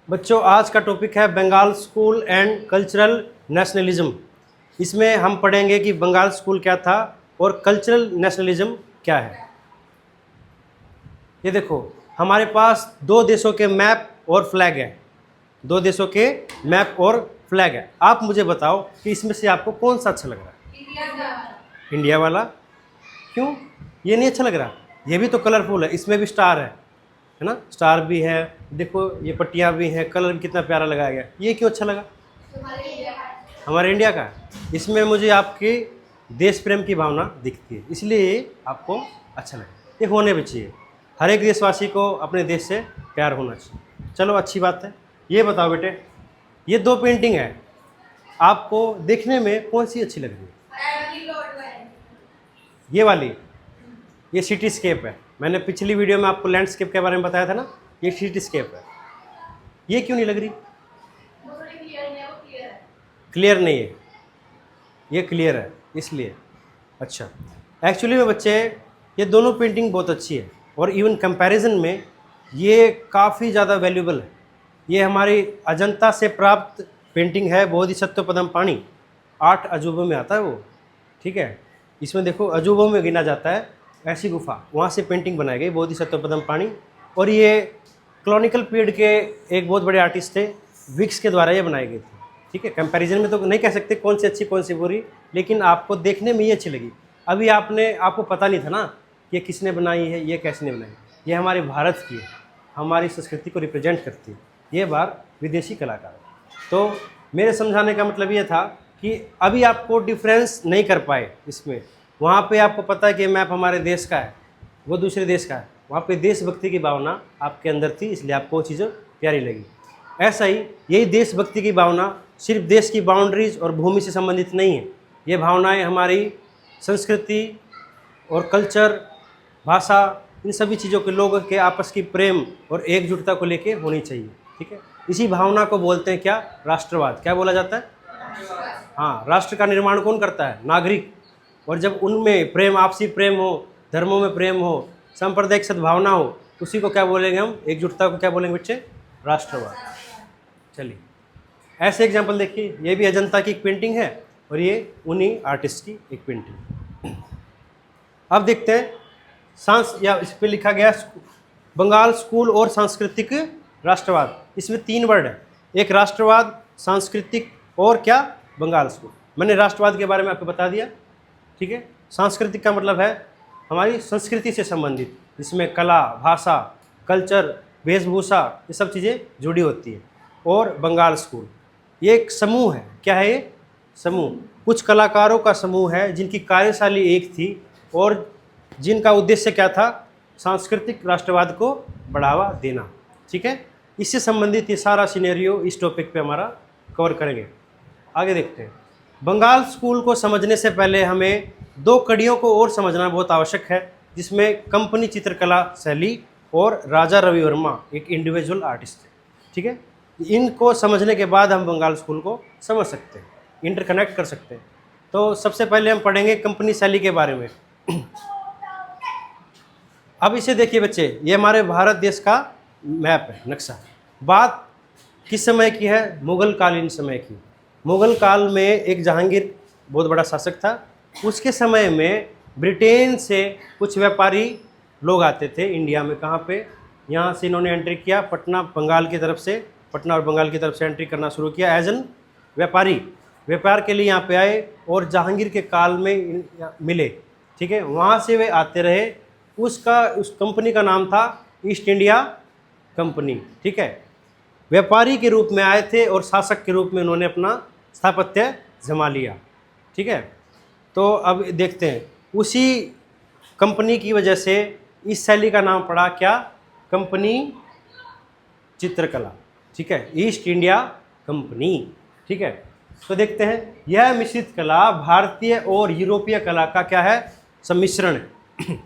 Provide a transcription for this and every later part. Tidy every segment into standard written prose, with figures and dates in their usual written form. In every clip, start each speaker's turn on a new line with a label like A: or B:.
A: बच्चों, आज का टॉपिक है Bengal school and cultural nationalism. इसमें हम पढ़ेंगे कि बंगाल स्कूल क्या था और कल्चरल नेशनलिज्म क्या है। ये देखो, हमारे पास दो देशों के मैप और फ्लैग है। दो देशों के मैप और फ्लैग है। आप मुझे बताओ कि इसमें से आपको कौन सा अच्छा लग रहा है? इंडिया वाला। क्यों ये नहीं अच्छा लग रहा? ये भी तो कलरफुल है, इसमें भी स्टार है ना, स्टार भी है, देखो ये पट्टियाँ भी हैं, कलर भी कितना प्यारा लगाया गया। ये क्यों अच्छा लगा? हमारे इंडिया का। इसमें मुझे आपकी देश प्रेम की भावना दिखती है, इसलिए ये आपको अच्छा लगा। ये होने भी चाहिए, हर एक देशवासी को अपने देश से प्यार होना चाहिए। चलो अच्छी बात है। ये बताओ बेटे, ये दो पेंटिंग है, आपको देखने में कौन सी अच्छी लग रही है? ये वाली, ये सिटीस्केप है। मैंने पिछली वीडियो में आपको लैंडस्केप के बारे में बताया था ना, ये सिटीस्केप है। ये क्यों नहीं लग रही? क्लियर नहीं है, ये क्लियर है इसलिए। अच्छा, एक्चुअली में बच्चे, ये दोनों पेंटिंग बहुत अच्छी है और इवन कंपैरिजन में ये काफ़ी ज़्यादा वैल्यूबल है। ये हमारी अजंता से प्राप्त पेंटिंग है, बोधिसत्व पाणी। 8 अजूबों में आता है वो, ठीक है। इसमें देखो, अजूबों में गिना जाता है ऐसी गुफा, वहाँ से पेंटिंग बनाई गई, बोधिसत्व पाणी। और ये क्लॉनिकल पीरियड के एक बहुत बड़े आर्टिस्ट थे, विक्स के द्वारा ये बनाई गई थी, ठीक है। कंपैरिजन में तो नहीं कह सकते कौन सी अच्छी कौन सी बुरी, लेकिन आपको देखने में ये अच्छी लगी। अभी आपको पता नहीं था ना कि ये किसने बनाई है, ये कैसे बनाई। ये हमारे भारत की है, हमारी संस्कृति को रिप्रेजेंट करती है। ये बार विदेशी कलाकार है। तो मेरे समझाने का मतलब ये था कि अभी आपको डिफरेंस नहीं कर पाए इसमें। वहाँ पे आपको पता है कि मैप हमारे देश का है, वो दूसरे देश का है। वहाँ पे देशभक्ति की भावना आपके अंदर थी, इसलिए आपको वो चीज़ें प्यारी लगी। ऐसा ही यही देशभक्ति की भावना सिर्फ देश की बाउंड्रीज और भूमि से संबंधित नहीं है। ये भावनाएं हमारी संस्कृति और कल्चर, भाषा, इन सभी चीज़ों के लोगों के आपस की प्रेम और एकजुटता को लेके होनी चाहिए, ठीक है। इसी भावना को बोलते हैं क्या? राष्ट्रवाद। क्या बोला जाता है? हाँ, राष्ट्र का निर्माण कौन करता है? नागरिक। और जब उनमें प्रेम, आपसी प्रेम हो, धर्मों में प्रेम हो, सांप्रदायिक सद्भावना हो, उसी को क्या बोलेंगे हम? एकजुटता को क्या बोलेंगे बच्चे? राष्ट्रवाद। चलिए ऐसे एग्जाम्पल देखिए, ये भी अजंता की एक पेंटिंग है और ये उन्हीं आर्टिस्ट की एक पेंटिंग। अब देखते हैं या इस पर लिखा गया बंगाल स्कूल और सांस्कृतिक राष्ट्रवाद। इसमें 3 वर्ड है, एक राष्ट्रवाद, सांस्कृतिक और क्या? बंगाल स्कूल। मैंने राष्ट्रवाद के बारे में आपको बता दिया, ठीक है। सांस्कृतिक का मतलब है हमारी संस्कृति से संबंधित, जिसमें कला, भाषा, कल्चर, वेशभूषा, ये सब चीज़ें जुड़ी होती है। और बंगाल स्कूल ये एक समूह है। क्या है ये? समूह। कुछ कलाकारों का समूह है जिनकी कार्यशैली एक थी और जिनका उद्देश्य क्या था? सांस्कृतिक राष्ट्रवाद को बढ़ावा देना, ठीक है। इससे संबंधित ये सारा सिनेरियो इस टॉपिक पे हमारा कवर करेंगे। आगे देखते हैं। बंगाल स्कूल को समझने से पहले हमें 2 कड़ियों को और समझना बहुत आवश्यक है, जिसमें कंपनी चित्रकला शैली और राजा रवि वर्मा एक इंडिविजुअल आर्टिस्ट थे, ठीक है। इनको समझने के बाद हम बंगाल स्कूल को समझ सकते हैं, इंटरकनेक्ट कर सकते हैं। तो सबसे पहले हम पढ़ेंगे कंपनी शैली के बारे में। अब इसे देखिए बच्चे, ये हमारे भारत देश का मैप है, नक्शा। बात किस समय की है? मुगल कालीन समय की। मुगल काल में एक जहांगीर बहुत बड़ा शासक था। उसके समय में ब्रिटेन से कुछ व्यापारी लोग आते थे इंडिया में। कहाँ पे? यहाँ से इन्होंने एंट्री किया, पटना बंगाल की तरफ से, पटना और बंगाल की तरफ से एंट्री करना शुरू किया एज एन व्यापारी। व्यापार के लिए यहाँ पे आए और जहांगीर के काल में मिले, ठीक है। वहाँ से वे आते रहे। उस कंपनी का नाम था ईस्ट इंडिया कंपनी, ठीक है। व्यापारी के रूप में आए थे और शासक के रूप में उन्होंने अपना स्थापत्य जमा लिया, ठीक है। तो अब देखते हैं, उसी कंपनी की वजह से इस शैली का नाम पड़ा क्या? कंपनी चित्रकला, ठीक है। ईस्ट इंडिया कंपनी, ठीक है। तो देखते हैं, यह मिश्रित कला भारतीय और यूरोपीय कला का क्या है? सम्मिश्रण है,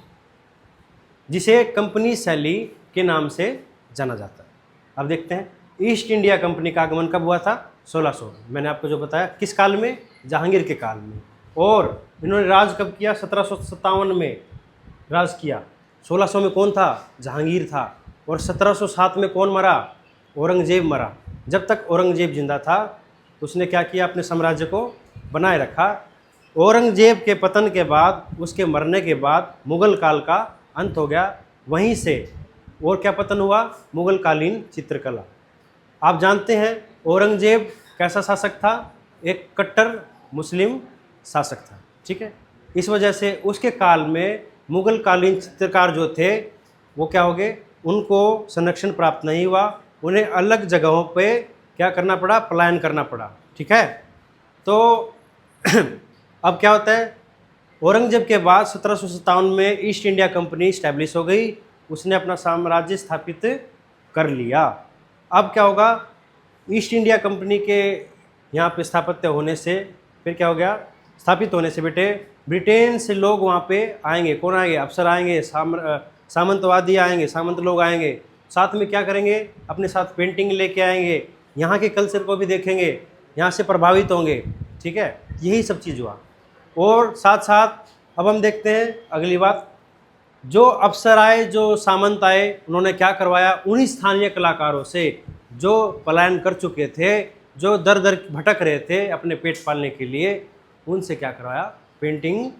A: जिसे कंपनी शैली के नाम से जाना जाता है। अब देखते हैं, ईस्ट इंडिया कंपनी का आगमन कब हुआ था? 1600। मैंने आपको जो बताया, किस काल में? जहांगीर के काल में। और इन्होंने राज कब किया? 1757 में राज किया। 1600 में कौन था? जहांगीर था। और 1707 में कौन मरा? औरंगजेब मरा, जब तक औरंगजेब जिंदा था तो उसने क्या किया, अपने साम्राज्य को बनाए रखा। औरंगजेब के पतन के बाद, उसके मरने के बाद मुग़ल काल का अंत हो गया। वहीं से और क्या पतन हुआ, मुग़ल कालीन चित्रकला। आप जानते हैं औरंगजेब कैसा शासक था, एक कट्टर मुस्लिम शासक था, ठीक है। इस वजह से उसके काल में मुग़ल कालीन चित्रकार जो थे वो क्या हो गए, उनको संरक्षण प्राप्त नहीं हुआ, उन्हें अलग जगहों पे क्या करना पड़ा, पलायन करना पड़ा, ठीक है। तो अब क्या होता है, औरंगजेब के बाद 1757 में ईस्ट इंडिया कंपनी इस्टेब्लिश हो गई, उसने अपना साम्राज्य स्थापित कर लिया। अब क्या होगा, ईस्ट इंडिया कंपनी के यहाँ पे स्थापत्य होने से फिर क्या हो गया, स्थापित होने से बेटे ब्रिटेन से लोग वहाँ पे आएंगे। कौन आएंगे, अफसर आएंगे, सामंतवादी आएंगे, सामंत लोग आएंगे। साथ में क्या करेंगे, अपने साथ पेंटिंग लेके आएंगे, यहाँ के कल्चर को भी देखेंगे, यहाँ से प्रभावित होंगे, ठीक है। यही सब चीज़ हुआ। और साथ साथ अब हम देखते हैं अगली बात, जो अफसर आए, जो सामंत आए, उन्होंने क्या करवाया, उन्हीं स्थानीय कलाकारों से जो पलायन कर चुके थे, जो दर दर भटक रहे थे अपने पेट पालने के लिए, उनसे क्या करवाया, पेंटिंग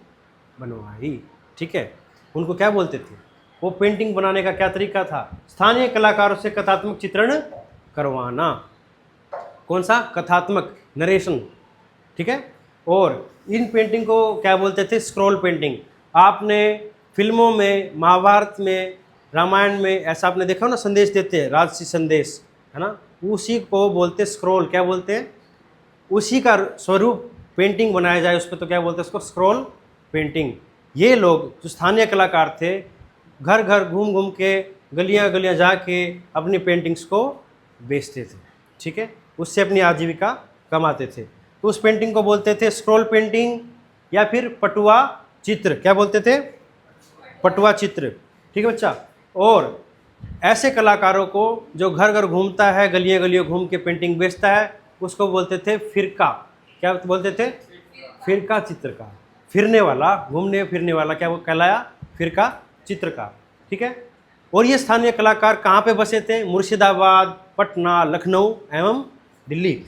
A: बनवाई, ठीक है। उनको क्या बोलते थे, वो पेंटिंग बनाने का क्या तरीका था, स्थानीय कलाकारों से कथात्मक चित्रण करवाना। कौन सा, कथात्मक, नरेशन, ठीक है। और इन पेंटिंग को क्या बोलते थे, स्क्रॉल पेंटिंग। आपने फिल्मों में, महाभारत में, रामायण में ऐसा आपने देखा हो ना, संदेश देते हैं, राजसी संदेश, है ना, उसी को बोलते स्क्रॉल, क्या बोलते हैं, उसी का स्वरूप पेंटिंग बनाया जाए उस पर तो क्या बोलते हैं, उसको स्क्रॉल पेंटिंग। ये लोग जो स्थानीय कलाकार थे, घर घर घूम घूम के, गलियां गलियां जाके अपनी पेंटिंग्स को बेचते थे, ठीक है, उससे अपनी आजीविका कमाते थे। तो उस पेंटिंग को बोलते थे स्क्रॉल पेंटिंग या फिर पटुआ चित्र। क्या बोलते थे, पटुआ चित्र, ठीक है बच्चा। और ऐसे कलाकारों को जो घर घर घूमता है, गलियां गलियां घूम के पेंटिंग बेचता है, उसको बोलते थे फिरका। क्या बोलते थे, फिरका चित्रकार, फिरने वाला, घूमने फिरने वाला, क्या वो कहलाया, फिरका चित्रकार, ठीक है। और ये स्थानीय कलाकार कहाँ पे बसे थे, मुर्शिदाबाद, पटना, लखनऊ एवं दिल्ली।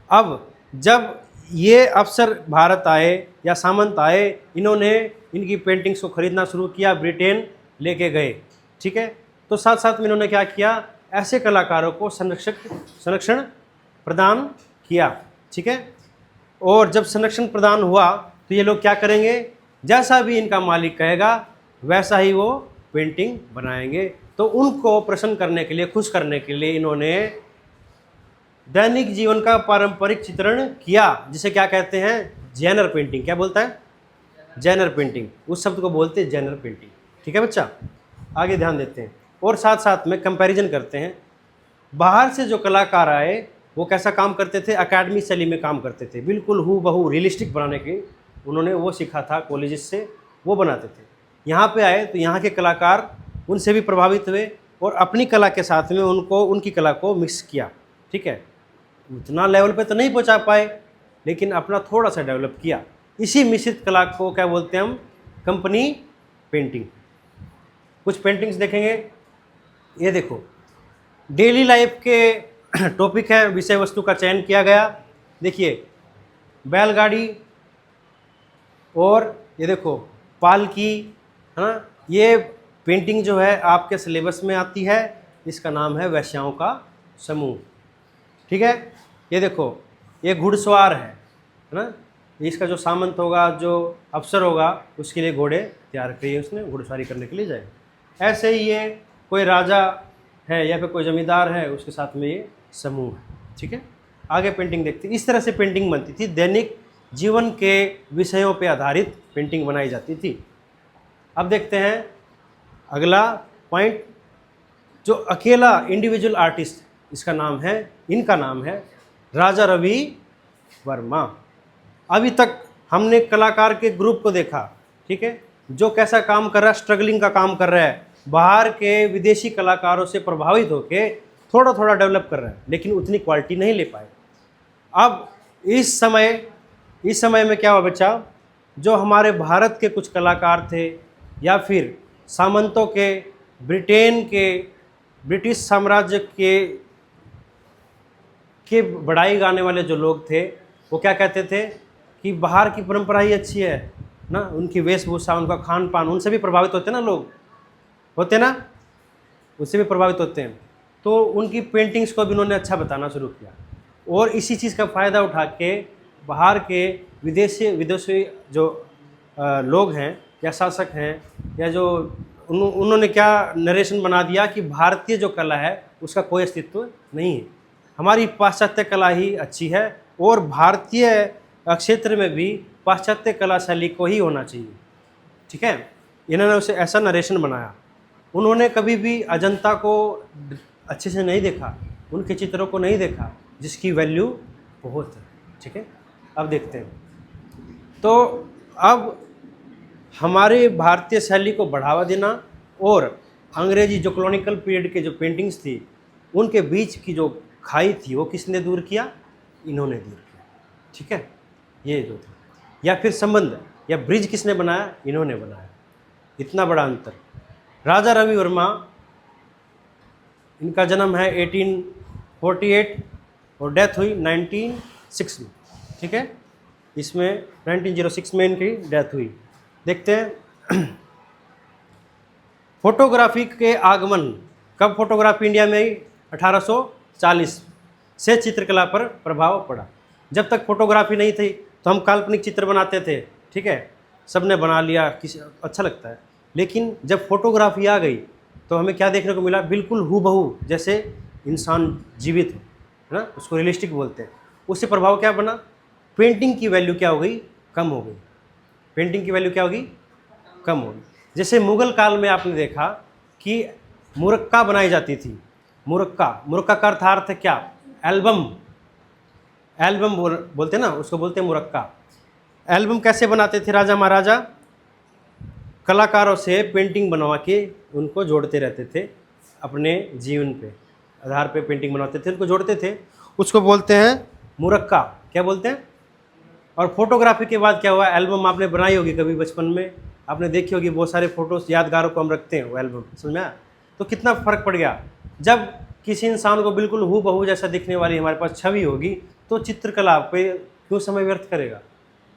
A: अब जब ये अफसर भारत आए या सामंत आए, इन्होंने इनकी पेंटिंग्स को खरीदना शुरू किया, ब्रिटेन लेके गए, ठीक है। तो साथ साथ में इन्होंने क्या किया, ऐसे कलाकारों को संरक्षण प्रदान किया, ठीक है। और जब संरक्षण प्रदान हुआ तो ये लोग क्या करेंगे, जैसा भी इनका मालिक कहेगा वैसा ही वो पेंटिंग बनाएंगे। तो उनको प्रसन्न करने के लिए, खुश करने के लिए इन्होंने दैनिक जीवन का पारंपरिक चित्रण किया, जिसे क्या कहते हैं, जैनर पेंटिंग। क्या बोलता है, जैनर पेंटिंग, उस शब्द को बोलते हैं जैनर पेंटिंग, ठीक है बच्चा। आगे ध्यान देते हैं और साथ साथ में कंपैरिजन करते हैं। बाहर से जो कलाकार आए वो कैसा काम करते थे, अकेडमी शैली में काम करते थे, बिल्कुल हूबहू रियलिस्टिक बनाने की उन्होंने वो सीखा था कॉलेजेस से, वो बनाते थे। यहाँ पे आए तो यहाँ के कलाकार उनसे भी प्रभावित हुए और अपनी कला के साथ में उनकी कला को मिक्स किया, ठीक है। उतना लेवल पे तो नहीं पहुँचा पाए, लेकिन अपना थोड़ा सा डेवलप किया। इसी मिश्रित कला को क्या बोलते हैं हम, कंपनी पेंटिंग। कुछ पेंटिंग्स देखेंगे, ये देखो, डेली लाइफ के टॉपिक है, विषय वस्तु का चयन किया गया। देखिए, बैलगाड़ी, और ये देखो पालकी, है ना। ये पेंटिंग जो है आपके सिलेबस में आती है, इसका नाम है वैश्याओं का समूह, ठीक है। ये देखो, ये घुड़सवार है ना, इसका जो सामंत होगा, जो अफसर होगा, उसके लिए घोड़े तैयार किए उसने, घुड़सवारी करने के लिए जाए। ऐसे ही ये कोई राजा है या फिर कोई जमींदार है, उसके साथ में ये समूह है, ठीक है। आगे पेंटिंग देखते हैं। इस तरह से पेंटिंग बनती थी, दैनिक जीवन के विषयों पे आधारित पेंटिंग बनाई जाती थी। अब देखते हैं अगला पॉइंट, जो अकेला इंडिविजुअल आर्टिस्ट, इसका नाम है, इनका नाम है राजा रवि वर्मा। अभी तक हमने कलाकार के ग्रुप को देखा, ठीक है, जो कैसा काम कर रहा है, स्ट्रगलिंग का काम कर रहा है, बाहर के विदेशी कलाकारों से प्रभावित होकर थोड़ा थोड़ा डेवलप कर रहा है, लेकिन उतनी क्वालिटी नहीं ले पाए। अब इस समय में क्या हुआ बच्चा, जो हमारे भारत के कुछ कलाकार थे या फिर सामंतों के, ब्रिटेन के ब्रिटिश साम्राज्य के बड़ाई गाने वाले जो लोग थे वो क्या कहते थे कि बाहर की परंपरा ही अच्छी है ना, उनकी वेशभूषा, उनका खान पान, उनसे भी प्रभावित होते ना लोग, होते ना, उससे भी प्रभावित होते हैं। तो उनकी पेंटिंग्स को भी उन्होंने अच्छा बताना शुरू किया और इसी चीज़ का फ़ायदा उठा के बाहर के विदेशी जो लोग हैं या शासक हैं या जो उन्होंने क्या नरेशन बना दिया कि भारतीय जो कला है उसका कोई अस्तित्व नहीं है, हमारी पाश्चात्य कला ही अच्छी है और भारतीय क्षेत्र में भी पाश्चात्य कला शैली को ही होना चाहिए। ठीक है, इन्होंने उसे ऐसा नरेशन बनाया। उन्होंने कभी भी अजंता को अच्छे से नहीं देखा, उनके चित्रों को नहीं देखा जिसकी वैल्यू बहुत है। ठीक है, अब देखते हैं। तो अब हमारे भारतीय शैली को बढ़ावा देना और अंग्रेजी जो कॉलोनियल पीरियड के जो पेंटिंग्स थी उनके बीच की जो खाई थी वो किसने दूर किया? इन्होंने दूर किया। ठीक है, ये जो था, या फिर संबंध या ब्रिज किसने बनाया? इन्होंने बनाया। इतना बड़ा अंतर। राजा रवि वर्मा, इनका जन्म है 1848 और डेथ हुई 1906 में। ठीक है, इसमें 1906 में इनकी डेथ हुई। देखते हैं फोटोग्राफी के आगमन कब? फोटोग्राफी इंडिया में ही 1840 से चित्रकला पर प्रभाव पड़ा। जब तक फोटोग्राफी नहीं थी तो हम काल्पनिक चित्र बनाते थे। ठीक है, सबने बना लिया, किसी अच्छा लगता है। लेकिन जब फोटोग्राफी आ गई तो हमें क्या देखने को मिला? बिल्कुल हूबहू जैसे इंसान जीवित है ना, उसको रियलिस्टिक बोलते हैं। उससे प्रभाव क्या बना? पेंटिंग की वैल्यू क्या हो गई? कम हो गई। पेंटिंग की वैल्यू क्या होगी? कम होगी। जैसे मुगल काल में आपने देखा कि मुरक्का बनाई जाती थी। मुरक्का का अर्थ है क्या? एल्बम। एल्बम बोलते ना, उसको बोलते हैं मुरक्का। एल्बम कैसे बनाते थे राजा महाराजा? कलाकारों से पेंटिंग बनवा के उनको जोड़ते रहते थे, अपने जीवन पे आधार पे पेंटिंग बनाते थे, उनको जोड़ते थे, उसको बोलते हैं मुरक्का। क्या बोलते हैं? और फोटोग्राफी के बाद क्या हुआ? एल्बम आपने बनाई होगी कभी बचपन में, आपने देखी होगी, बहुत सारे फोटोज यादगारों को हम रखते हैं वो एल्बम, समझ में आया? तो कितना फ़र्क पड़ गया। जब किसी इंसान को बिल्कुल हूबहू जैसा दिखने वाली हमारे पास छवि होगी तो चित्रकला पे क्यों समय व्यर्थ करेगा?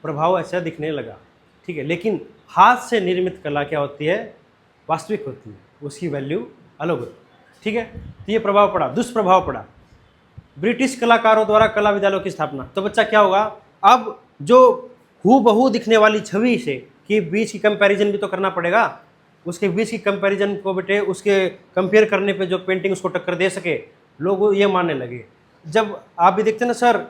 A: प्रभाव ऐसा दिखने लगा। ठीक है, लेकिन हाथ से निर्मित कला क्या होती है? वास्तविक होती है, उसकी वैल्यू अलग होती है। ठीक है, तो ये प्रभाव पड़ा, दुष्प्रभाव पड़ा। ब्रिटिश कलाकारों द्वारा कला विद्यालयों की स्थापना। तो बच्चा क्या होगा? अब जो हूबहू दिखने वाली छवि से के बीच की कंपैरिजन भी तो करना पड़ेगा। उसके बीच की कंपैरिजन को बेटे उसके कंपेयर करने पे जो पेंटिंग उसको टक्कर दे सके, लोग ये मानने लगे। जब आप भी देखते ना, सर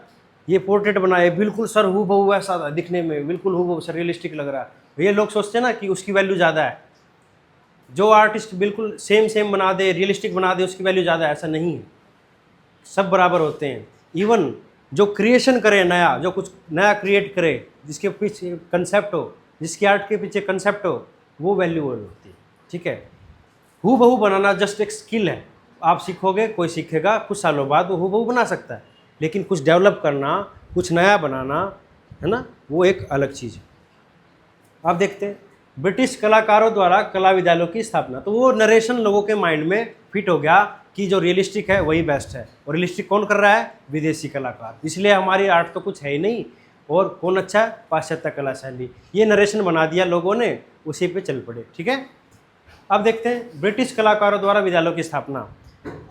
A: ये पोर्ट्रेट बनाए बिल्कुल सर हूबहू ऐसा दिखने में, बिल्कुल हूबहू सर रियलिस्टिक लग रहा है, ये लोग सोचते हैं ना कि उसकी वैल्यू ज़्यादा है। जो आर्टिस्ट बिल्कुल सेम बना दे, रियलिस्टिक बना दे, उसकी वैल्यू ज़्यादा है, ऐसा नहीं है। सब बराबर होते हैं। इवन जो क्रिएशन करे नया, जो कुछ नया क्रिएट करे, जिसके पीछे कंसेप्ट हो, जिसकी आर्ट के पीछे कंसेप्ट हो, वो वैल्यूएबल होती है। ठीक है, हूबहू बनाना जस्ट एक स्किल है। आप सीखोगे, कोई सीखेगा, कुछ सालों बाद वो हूबहू बना सकता है। लेकिन कुछ डेवलप करना, कुछ नया बनाना, है ना, वो एक अलग चीज़ है। आप देखते हैं ब्रिटिश कलाकारों द्वारा कला विद्यालयों की स्थापना। तो वो नरेशन लोगों के माइंड में फिट हो गया कि जो रियलिस्टिक है वही बेस्ट है। और रियलिस्टिक कौन कर रहा है? विदेशी कलाकार। इसलिए हमारी आर्ट तो कुछ है ही नहीं, और कौन अच्छा है? पाश्चात्य कला शैली। ये नरेशन बना दिया लोगों ने, उसी पे चल पड़े। ठीक है, अब देखते हैं ब्रिटिश कलाकारों द्वारा विद्यालयों की स्थापना।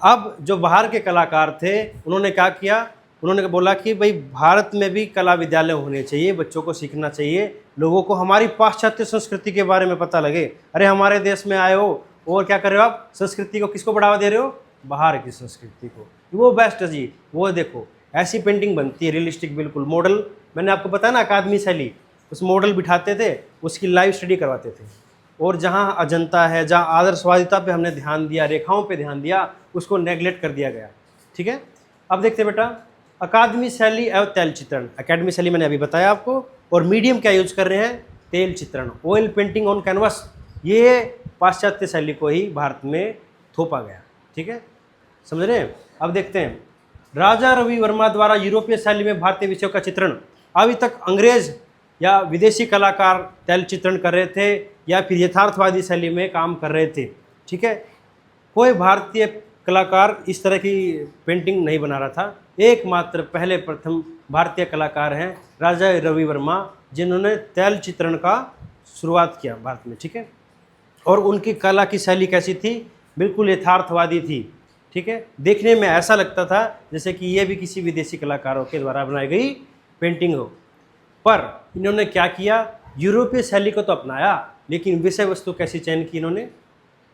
A: अब जो बाहर के कलाकार थे उन्होंने क्या किया? उन्होंने बोला कि भाई भारत में भी कला विद्यालय होने चाहिए, बच्चों को सीखना चाहिए, लोगों को हमारी पाश्चात्य संस्कृति के बारे में पता लगे। अरे हमारे देश में आए हो और क्या कर रहे हो आप? संस्कृति को किसको बढ़ावा दे रहे हो? बाहर की संस्कृति को। वो बेस्ट है जी, वो देखो ऐसी पेंटिंग बनती है रियलिस्टिक, बिल्कुल मॉडल। मैंने आपको बताया ना अकादमी शैली, उस मॉडल बिठाते थे, उसकी लाइव स्टडी करवाते थे। और जहाँ अजंता है, जहाँ आदर्शवादिता पे हमने ध्यान दिया, रेखाओं पे ध्यान दिया, उसको नेगलेक्ट कर दिया गया। ठीक है, अब देखते बेटा अकादमी शैली एवं तैल चित्रण। अकेडमी शैली मैंने अभी बताया आपको। और मीडियम क्या यूज कर रहे हैं? तेल चित्रण, ऑयल पेंटिंग ऑन कैनवस। ये पाश्चात्य शैली को ही भारत में थोपा गया। ठीक है, समझ रहे हैं? अब देखते हैं राजा रवि वर्मा द्वारा यूरोपीय शैली में भारतीय विषयों का चित्रण। अभी तक अंग्रेज या विदेशी कलाकार तैल चित्रण कर रहे थे या फिर यथार्थवादी शैली में काम कर रहे थे। ठीक है, कोई भारतीय कलाकार इस तरह की पेंटिंग नहीं बना रहा था। एकमात्र पहले प्रथम भारतीय कलाकार हैं राजा रवि वर्मा, जिन्होंने तैल चित्रण का शुरुआत किया भारत में, ठीक है। और उनकी कला की शैली कैसी थी? बिल्कुल यथार्थवादी थी, ठीक है। देखने में ऐसा लगता था जैसे कि ये भी किसी विदेशी कलाकारों के द्वारा बनाई गई पेंटिंग हो। पर इन्होंने क्या किया, यूरोपीय शैली को तो अपनाया, लेकिन विषय वस्तु कैसी चयन की इन्होंने?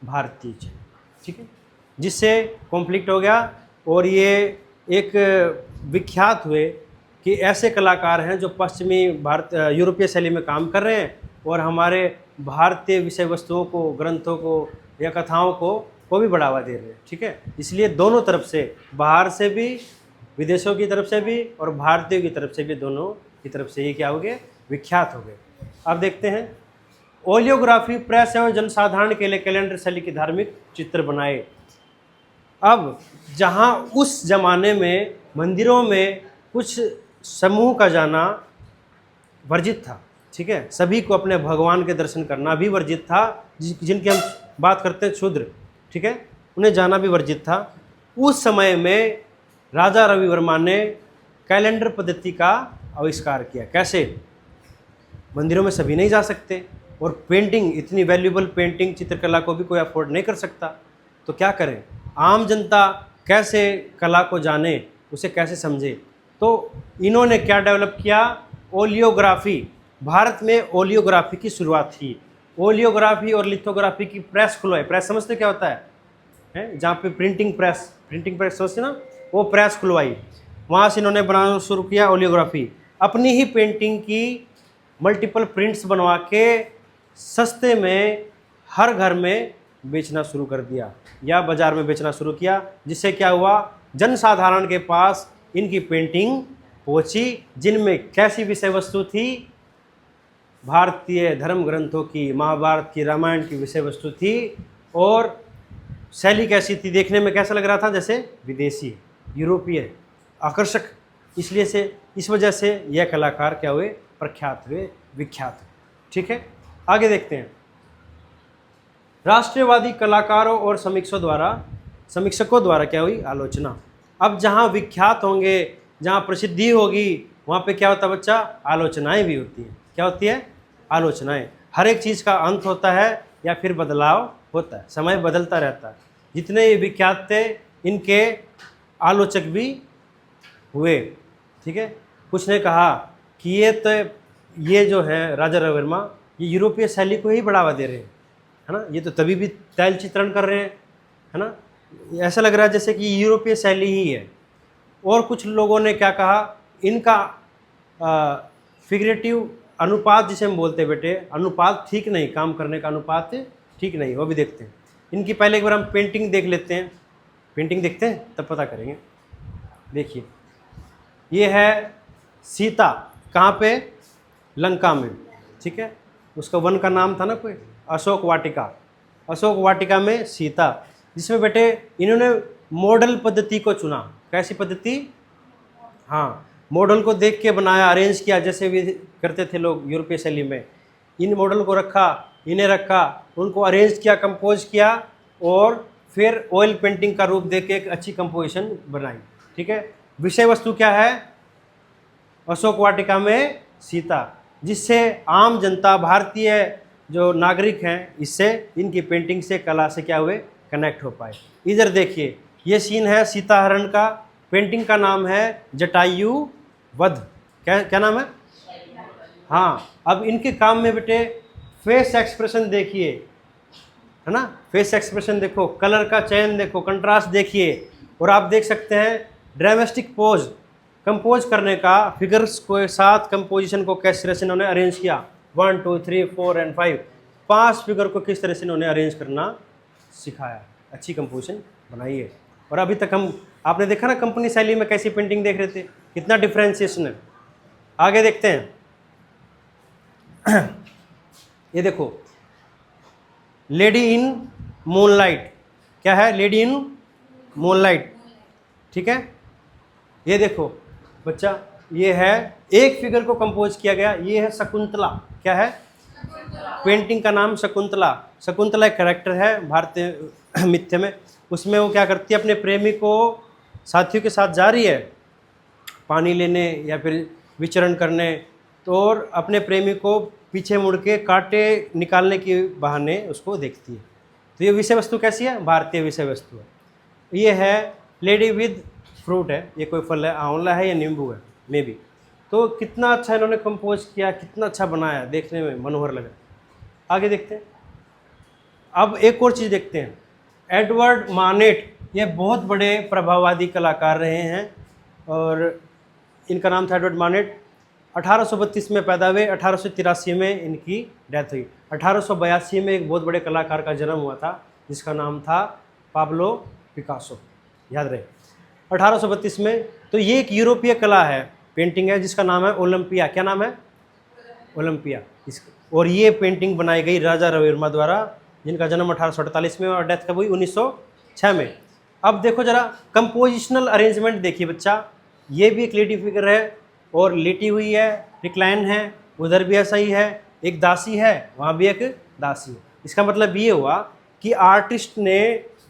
A: भारतीय चयन, ठीक है। जिससे कॉन्फ्लिक्ट हो गया और ये एक विख्यात हुए कि ऐसे कलाकार हैं जो पश्चिमी भारत यूरोपीय शैली में काम कर रहे हैं और हमारे भारतीय विषय वस्तुओं को, ग्रंथों को या कथाओं को भी बढ़ावा दे रहे हैं, ठीक है। इसलिए दोनों तरफ से, बाहर से भी, विदेशों की तरफ से भी और भारतीयों की तरफ से भी, दोनों की तरफ से ये क्या हो गए? विख्यात हो गए। अब देखते हैं, ओलियोग्राफी प्रेस एवं जनसाधारण के लिए कैलेंडर शैली के धार्मिक चित्र बनाए। अब जहाँ उस जमाने में मंदिरों में कुछ समूह का जाना वर्जित था, ठीक है, सभी को अपने भगवान के दर्शन करना भी वर्जित था, जिनकी हम बात करते हैं शूद्र, ठीक है, उन्हें जाना भी वर्जित था। उस समय में राजा रवि वर्मा ने कैलेंडर पद्धति का आविष्कार किया। कैसे? मंदिरों में सभी नहीं जा सकते और पेंटिंग, इतनी वैल्यूबल पेंटिंग, चित्रकला को भी कोई अफोर्ड नहीं कर सकता, तो क्या करें? आम जनता कैसे कला को जाने, उसे कैसे समझे? तो इन्होंने क्या डेवलप किया? ओलियोग्राफी। भारत में ओलियोग्राफी की शुरुआत थी। ओलियोग्राफी और लिथोग्राफी की प्रेस खुलवाई। प्रेस समझते क्या होता है? जहाँ पे प्रिंटिंग प्रेस समझते ना, वो प्रेस खुलवाई। वहाँ से इन्होंने बनाना शुरू किया ओलियोग्राफी। अपनी ही पेंटिंग की मल्टीपल प्रिंट्स बनवा के सस्ते में हर घर में बेचना शुरू कर दिया या बाज़ार में बेचना शुरू किया, जिससे क्या हुआ? जनसाधारण के पास इनकी पेंटिंग पहुंची, जिनमें कैसी विषय वस्तु थी? भारतीय धर्म ग्रंथों की, महाभारत की, रामायण की विषय वस्तु थी। और शैली कैसी थी? देखने में कैसा लग रहा था? जैसे विदेशी, यूरोपीय, आकर्षक। इसलिए से, इस वजह से यह कलाकार क्या हुए? प्रख्यात हुए, विख्यात हुए, ठीक है। आगे देखते हैं, राष्ट्रवादी कलाकारों और समीक्षकों द्वारा क्या हुई? आलोचना। अब जहाँ विख्यात होंगे, जहाँ प्रसिद्धि होगी, वहाँ पे क्या होता है बच्चा? आलोचनाएं भी होती हैं। क्या होती है? आलोचनाएं। हर एक चीज़ का अंत होता है या फिर बदलाव होता है, समय बदलता रहता है। जितने ये विख्यात थे, इनके आलोचक भी हुए, ठीक है। कुछ ने कहा कि ये जो है राजा रवि वर्मा, ये यूरोपीय शैली को ही बढ़ावा दे रहे हैं, है ना। ये तो तभी भी तैल चित्रण कर रहे हैं, है ना। ऐसा लग रहा है जैसे कि यूरोपीय शैली ही है। और कुछ लोगों ने क्या कहा? इनका फिगरेटिव अनुपात, जिसे हम बोलते हैं बेटे, अनुपात ठीक नहीं, काम करने का अनुपात ठीक नहीं, वो भी देखते हैं। इनकी पहले एक बार हम पेंटिंग देख लेते हैं। पेंटिंग देखते हैं तब पता करेंगे। देखिए, ये है सीता, कहाँ पे? लंका में, ठीक है। उसका वन का नाम था ना कोई, अशोक वाटिका। अशोक वाटिका में सीता, जिसमें बेटे इन्होंने मॉडल पद्धति को चुना। कैसी पद्धति? हाँ, मॉडल को देख के बनाया, अरेंज किया, जैसे भी करते थे लोग यूरोपीय शैली में। इन मॉडल को रखा, इन्हें रखा, उनको अरेंज किया, कंपोज किया और फिर ऑयल पेंटिंग का रूप दे के एक अच्छी कंपोजिशन बनाई, ठीक है। विषय वस्तु क्या है? अशोक वाटिका में सीता, जिससे आम जनता, भारतीय जो नागरिक हैं, इससे, इनकी पेंटिंग से, कला से क्या हुए? कनेक्ट हो पाए। इधर देखिए, ये सीन है सीता हरण का। पेंटिंग का नाम है जटायु वध। क्या नाम है? हाँ। अब इनके काम में बेटे फेस एक्सप्रेशन देखिए, है ना। फेस एक्सप्रेशन देखो, कलर का चयन देखो, कंट्रास्ट देखिए, और आप देख सकते हैं ड्रामेस्टिक पोज कंपोज करने का, फिगर्स के साथ कंपोजिशन को किस तरह से इन्होंने अरेंज किया। 1 2 3 4 एंड 5, 5 फिगर को किस तरह से इन्होंने अरेंज करना सिखाया, अच्छी कंपोजिशन बनाई है। और अभी तक आपने देखा ना कंपनी शैली में कैसी पेंटिंग देख रहे थे, कितना डिफ्रेंशिएशन है। आगे देखते हैं, ये देखो, लेडी इन मूनलाइट। क्या है? लेडी इन मूनलाइट, ठीक है। ये देखो बच्चा, ये है, एक फिगर को कंपोज किया गया, ये है शकुंतला। क्या है? पेंटिंग का नाम शकुंतला। शकुंतला एक कैरेक्टर है भारतीय मिथ्य में। उसमें वो क्या करती है, अपने प्रेमी को साथियों के साथ जा रही है पानी लेने या फिर विचरण करने, तो और अपने प्रेमी को पीछे मुड़ के कांटे निकालने के बहाने उसको देखती है। तो ये विषय वस्तु कैसी है, भारतीय विषय वस्तु है। ये है लेडी विद फ्रूट है, ये कोई फल है, आंवला है या नींबू है मे बी। तो कितना अच्छा इन्होंने कंपोज किया, कितना अच्छा बनाया, देखने में मनोहर लग रहा है। आगे देखते हैं। अब एक और चीज़ देखते हैं, एडवर्ड मानेट, ये बहुत बड़े प्रभाववादी कलाकार रहे हैं और इनका नाम था एडवर्ड मानेट। 1832 में पैदा हुए, 1883 में इनकी डेथ हुई। 1882 में एक बहुत बड़े कलाकार का जन्म हुआ था जिसका नाम था पाब्लो पिकासो, याद रहे 1832 में। तो ये एक यूरोपीय कला है, पेंटिंग है जिसका नाम है ओलंपिया। क्या नाम है, ओलंपिया। और ये पेंटिंग बनाई गई राजा रविवर्मा द्वारा, जिनका जन्म 1848 में और डेथ कब हुई, 1906 में। अब देखो जरा कंपोजिशनल अरेंजमेंट देखिए बच्चा, ये भी एक लेडी फिगर है और लेटी हुई है, रिक्लाइन है, उधर भी ऐसा ही है, एक दासी है, वहाँ भी एक दासी है। इसका मतलब ये हुआ कि आर्टिस्ट ने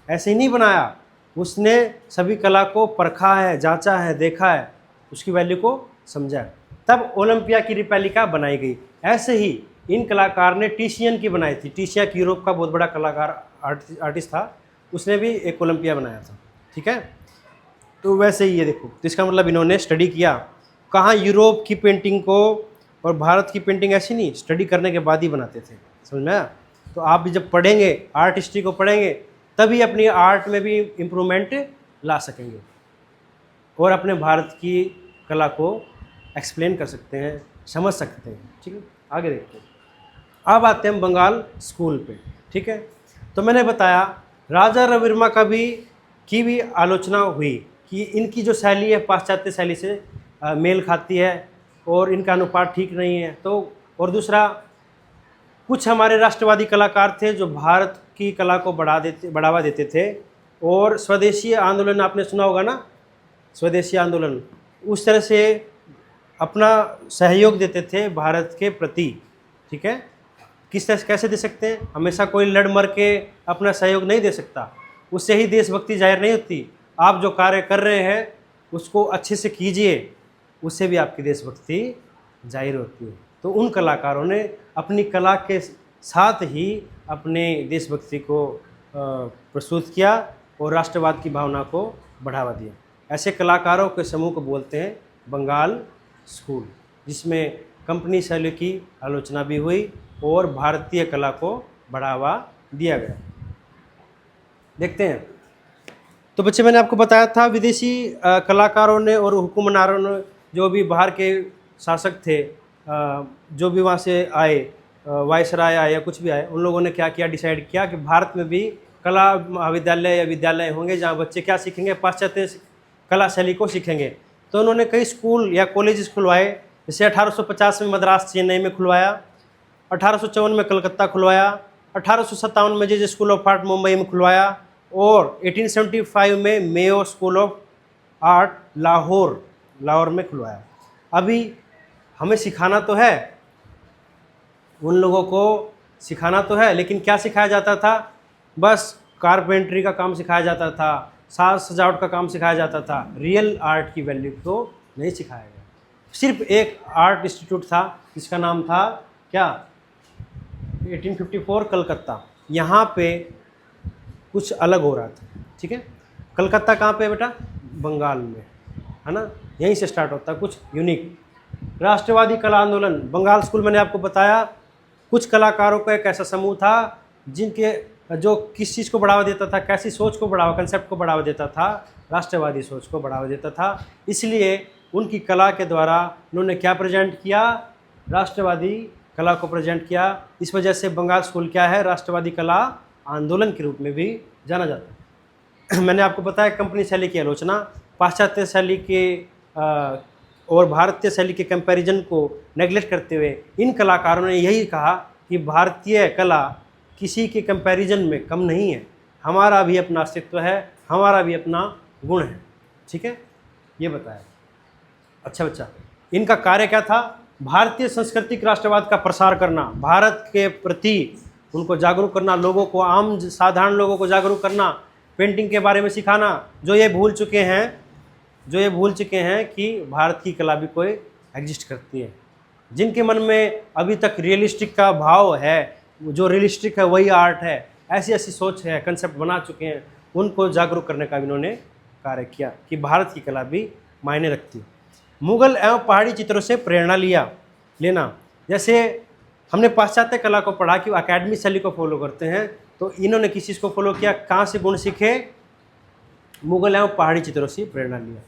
A: ऐसे ही नहीं बनाया, उसने सभी कला को परखा है, जांचा है, देखा है, उसकी वैल्यू को समझा है, तब ओलंपिया की रिपेलिका बनाई गई। ऐसे ही इन कलाकार ने टीशियन की बनाई थी। टीशियन यूरोप का बहुत बड़ा कलाकार आर्टिस्ट था, उसने भी एक ओलंपिया बनाया था, ठीक है। तो वैसे ही ये देखो, तो इसका मतलब इन्होंने स्टडी किया, कहाँ यूरोप की पेंटिंग को और भारत की पेंटिंग ऐसी नहीं, स्टडी करने के बाद ही बनाते थे, समझ में आया। तो आप भी जब पढ़ेंगे, आर्ट हिस्ट्री को पढ़ेंगे, तभी अपनी आर्ट में भी इम्प्रूवमेंट ला सकेंगे और अपने भारत की कला को एक्सप्लेन कर सकते हैं, समझ सकते हैं, ठीक है। आगे देखते हैं। अब आते हैं बंगाल स्कूल पे, ठीक है। तो मैंने बताया राजा रविवर्मा की भी आलोचना हुई कि इनकी जो शैली है पाश्चात्य शैली से मेल खाती है और इनका अनुपात ठीक नहीं है। तो और दूसरा, कुछ हमारे राष्ट्रवादी कलाकार थे जो भारत की कला को बढ़ावा देते थे और स्वदेशी आंदोलन, आपने सुना होगा ना, स्वदेशी आंदोलन, उस तरह से अपना सहयोग देते थे भारत के प्रति, ठीक है। किस तरह कैसे दे सकते हैं, हमेशा कोई लड़ मर के अपना सहयोग नहीं दे सकता, उससे ही देशभक्ति जाहिर नहीं होती। आप जो कार्य कर रहे हैं उसको अच्छे से कीजिए, उससे भी आपकी देशभक्ति जाहिर होती है। तो उन कलाकारों ने अपनी कला के साथ ही अपने देशभक्ति को प्रस्तुत किया और राष्ट्रवाद की भावना को बढ़ावा दिया। ऐसे कलाकारों के समूह को बोलते हैं बंगाल स्कूल, जिसमें कंपनी शैली की आलोचना भी हुई और भारतीय कला को बढ़ावा दिया गया। देखते हैं। तो बच्चे, मैंने आपको बताया था विदेशी कलाकारों ने और हुक्मरानों ने, जो भी बाहर के शासक थे, जो भी वहाँ से आए, वायसराय आए या कुछ भी आए, उन लोगों ने क्या किया, डिसाइड किया कि भारत में भी कला महाविद्यालय या विद्यालय होंगे जहाँ बच्चे क्या सीखेंगे, पाश्चात्य कला शैली को सीखेंगे। तो उन्होंने कई स्कूल या कॉलेजेस खुलवाए, जैसे 1850 में मद्रास चेन्नई में खुलवाया, 1854 में कलकत्ता खुलवाया, 1857 में जे स्कूल ऑफ आर्ट मुंबई में खुलवाया और 1875 में Mayo school of art Lahore में खुलवाया। अभी हमें सिखाना तो है, उन लोगों को सिखाना तो है, लेकिन क्या सिखाया जाता था, बस कारपेंट्री का काम सिखाया जाता था, साज सजावट का काम सिखाया जाता था, रियल आर्ट की वैल्यू को नहीं सिखाया गया। सिर्फ एक आर्ट इंस्टीट्यूट था जिसका नाम था क्या, 1854 कलकत्ता, यहाँ पे कुछ अलग हो रहा था, ठीक है। कलकत्ता कहाँ पे बेटा, बंगाल में, है ना, यहीं से स्टार्ट होता है कुछ यूनिक। राष्ट्रवादी कला आंदोलन, बंगाल स्कूल, मैंने आपको बताया कुछ कलाकारों का एक ऐसा समूह था जिनके जो किस चीज़ को बढ़ावा देता था, कैसी सोच को बढ़ावा, कंसेप्ट को बढ़ावा देता था, राष्ट्रवादी सोच को बढ़ावा देता था। इसलिए उनकी कला के द्वारा उन्होंने क्या प्रेजेंट किया, राष्ट्रवादी कला को प्रेजेंट किया। इस वजह से बंगाल स्कूल क्या है, राष्ट्रवादी कला आंदोलन के रूप में भी जाना जाता है। मैंने आपको बताया कंपनी शैली की आलोचना, पाश्चात्य शैली के और भारतीय शैली के कंपैरिजन को नेगलेक्ट करते हुए इन कलाकारों ने यही कहा कि भारतीय कला किसी के कंपैरिजन में कम नहीं है, हमारा भी अपना अस्तित्व है, हमारा भी अपना गुण है, ठीक है, ये बताया। अच्छा बच्चा, इनका कार्य क्या था, भारतीय सांस्कृतिक राष्ट्रवाद का प्रसार करना, भारत के प्रति उनको जागरूक करना, लोगों को, आम साधारण लोगों को जागरूक करना पेंटिंग के बारे में सिखाना, जो ये भूल चुके हैं कि भारत की कला भी कोई एग्जिस्ट करती है। जिनके मन में अभी तक रियलिस्टिक का भाव है, जो रियलिस्टिक है वही आर्ट है, ऐसी ऐसी सोच है, कंसेप्ट बना चुके हैं, उनको जागरूक करने का भी इन्होंने कार्य किया कि भारत की कला भी मायने रखती है। मुगल एवं पहाड़ी चित्रों से प्रेरणा लेना, जैसे हमने पाश्चात्य कला को पढ़ा कि अकेडमी शैली को फॉलो करते हैं, तो इन्होंने किस चीज़ को फॉलो किया, कहाँ से गुण सीखे, मुगल एवं पहाड़ी चित्रों से प्रेरणा लिया।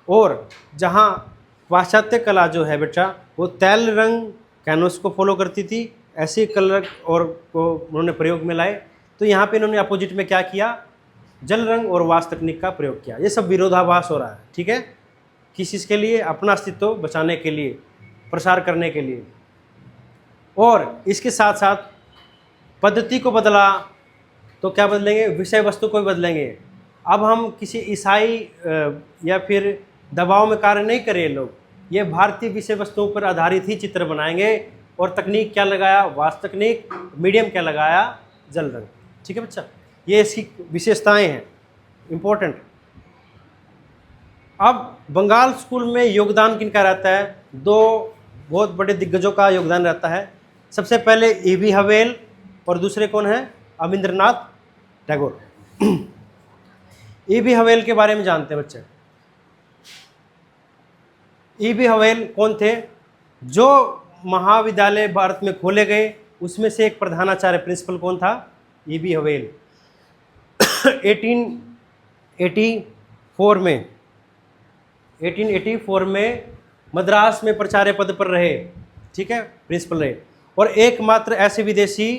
A: और जहाँ पाश्चात्य कला जो है बेटा वो तैल रंग कैनवस को फॉलो करती थी, ऐसे कलर और को उन्होंने प्रयोग में लाए, तो यहाँ पे इन्होंने अपोजिट में क्या किया, जल रंग और वास तकनीक का प्रयोग किया। ये सब विरोधाभास हो रहा है, ठीक है, किस चीज़ के लिए, अपना अस्तित्व बचाने के लिए, प्रसार करने के लिए। और इसके साथ साथ पद्धति को बदला, तो क्या बदलेंगे, विषय वस्तु को भी बदलेंगे। अब हम किसी ईसाई या फिर दबाव में कार्य नहीं करें लोग, ये भारतीय विषय वस्तुओं पर आधारित ही चित्र बनाएंगे। और तकनीक क्या लगाया, वास तकनीक, मीडियम क्या लगाया, जल रंग, ठीक है बच्चा, ये इसकी विशेषताएं हैं इम्पोर्टेंट। अब बंगाल स्कूल में योगदान किनका रहता है, दो बहुत बड़े दिग्गजों का योगदान रहता है। सबसे पहले E.V. हवेल और दूसरे कौन है, अविंद्रनाथ टैगोर। E.V. हवेल के बारे में जानते हैं बच्चे। E.V. हवेल कौन थे, जो महाविद्यालय भारत में खोले गए उसमें से एक प्रधानाचार्य प्रिंसिपल कौन था, E.V. हवेल। 1884 में मद्रास में प्राचार्य पद पर रहे, ठीक है, प्रिंसिपल रहे। और एकमात्र ऐसे विदेशी